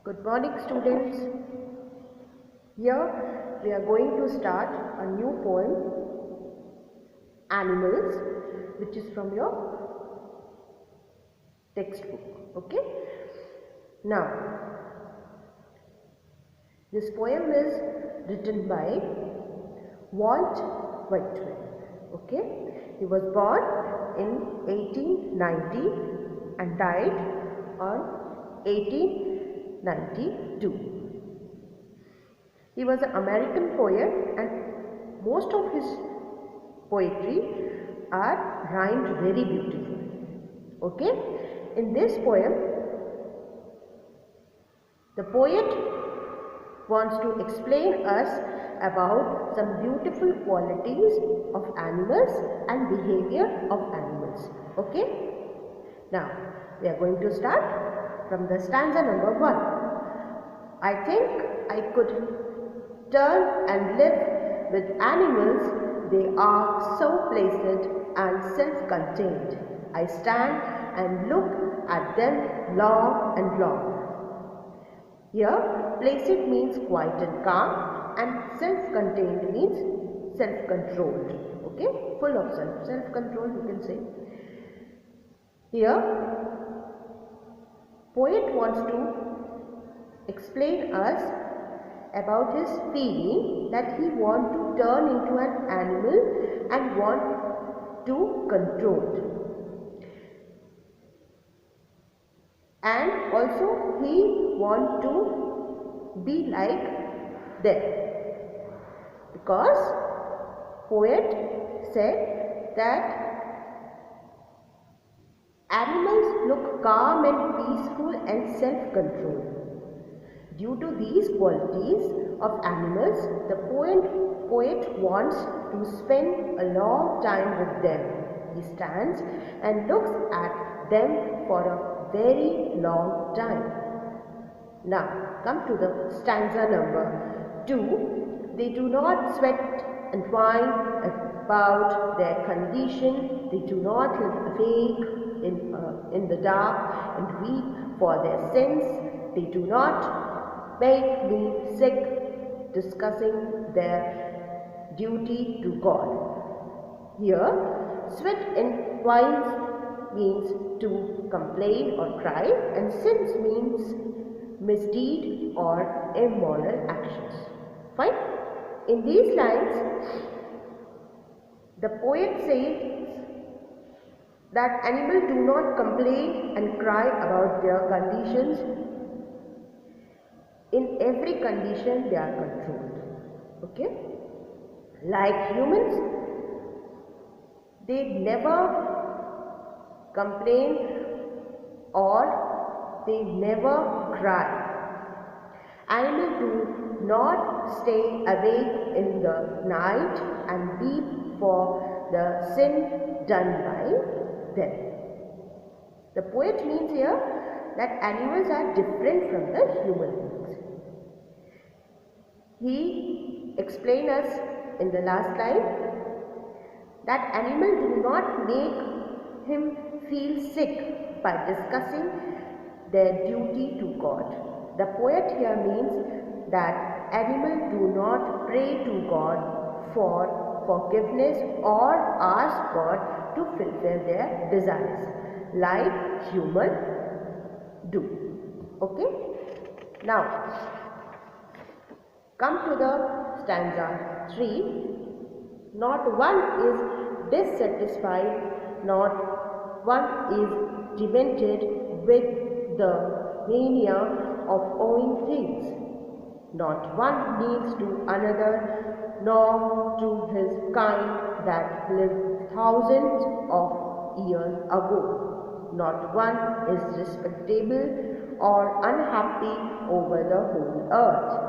Good morning, students. Here we are going to start a new poem, Animals, which is from your textbook. Okay. Now, this poem is written by Walt Whitman. Okay. He was born in 1890 and died on 1892. He was an American poet and most of his poetry are rhymed very beautifully. Okay? In this poem, the poet wants to explain us about some beautiful qualities of animals and behavior of animals. Okay? Now, we are going to start from the stanza number 1. I think I could turn and live with animals. They are so placid and self-contained. I stand and look at them long and long. Here, placid means quiet and calm, and self-contained means self-controlled. Okay, full of self-control, you can say. Here, poet wants to explain us about his feeling that he wants to turn into an animal and want to control it. And also he wants to be like them, because poet said that animals look calm and peaceful and self-controlled. Due to these qualities of animals, the poet wants to spend a long time with them. He stands and looks at them for a very long time. Now, come to the stanza number 2. They do not sweat and whine about their condition. They do not live awake in the dark and weep for their sins. They do not make me sick discussing their duty to God. Here, sweat and whine means to complain or cry, and sins means misdeed or immoral actions. Fine? In these lines, the poet says that animals do not complain and cry about their conditions. In every condition they are controlled. Okay? Like humans, they never complain or they never cry. Animals do not stay awake in the night and weep for the sin done by them. The poet means here that animals are different from the human beings. He explained us in the last slide that animals do not make him feel sick by discussing their duty to God. The poet here means that animals do not pray to God for forgiveness or ask God to fulfill their desires like humans do. Okay? Now, come to the stanza 3. Not one is dissatisfied, not one is demented with the mania of owing things. Not one needs to another, nor to his kind that lived thousands of years ago. Not one is respectable or unhappy over the whole earth.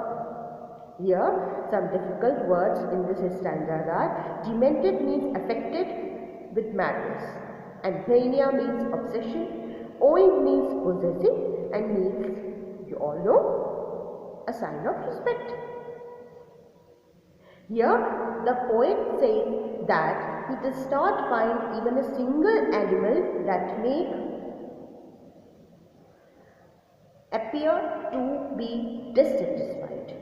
Here, some difficult words in this stanza are: demented means affected with madness, and mania means obsession, owing means possessing, and means, you all know, a sign of respect. Here, the poet says that he does not find even a single animal that make appear to be dissatisfied.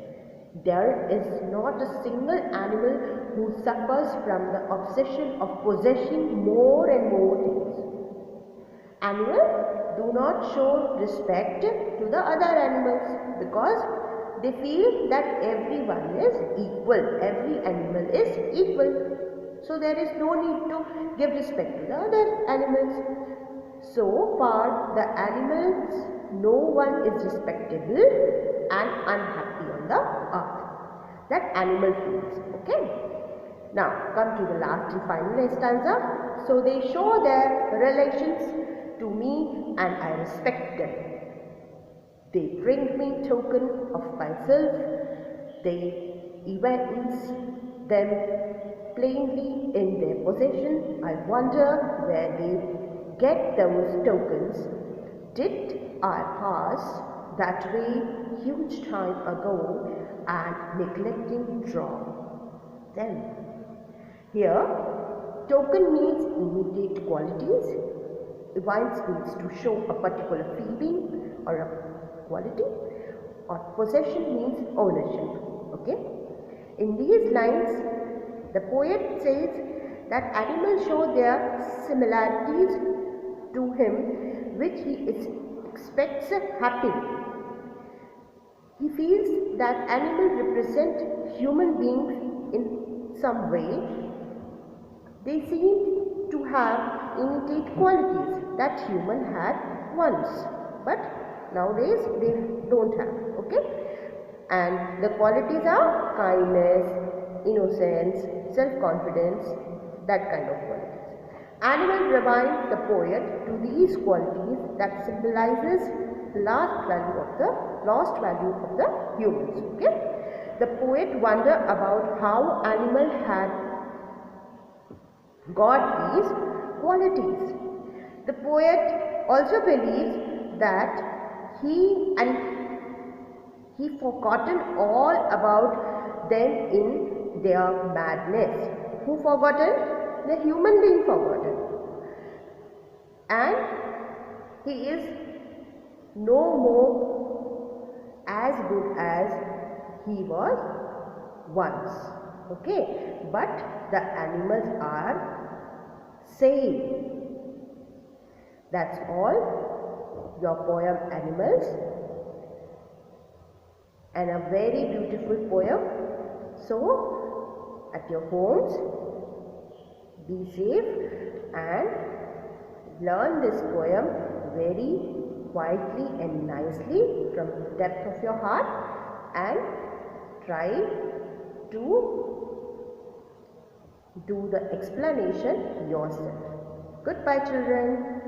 There is not a single animal who suffers from the obsession of possessing more and more things. Animals do not show respect to the other animals because they feel that everyone is equal, every animal is equal. So there is no need to give respect to the other animals. So far the animals, no one is respectable and unhappy on the earth. That animal feels. Okay. Now come to the last and final stanza. So they show their relations to me and I respect them. They bring me token of myself. They evince them plainly in their possession. I wonder where they get those tokens. Did I pass that way huge time ago and neglecting draw them? Here, token means immediate qualities. Evince means to show a particular feeling or a quality, or possession means ownership. Okay. In these lines, the poet says that animals show their similarities to him, which he expects happily. He feels that animals represent human beings in some way. They seem to have innate qualities that human had once, but nowadays they don't have. Okay, and the qualities are kindness, innocence, self-confidence, that kind of qualities. Animals remind the poet to these qualities that symbolizes the lost value of the humans. Okay, the poet wonder about how animal had got these qualities. The poet also believes that he forgotten all about them in their madness. Who forgotten? The human being forgotten. And he is no more as good as he was once. Okay, but the animals are same. That's all, your poem Animals, and a very beautiful poem. So, at your homes, be safe and learn this poem very quietly and nicely from the depth of your heart, and try to do the explanation yourself. Goodbye, children.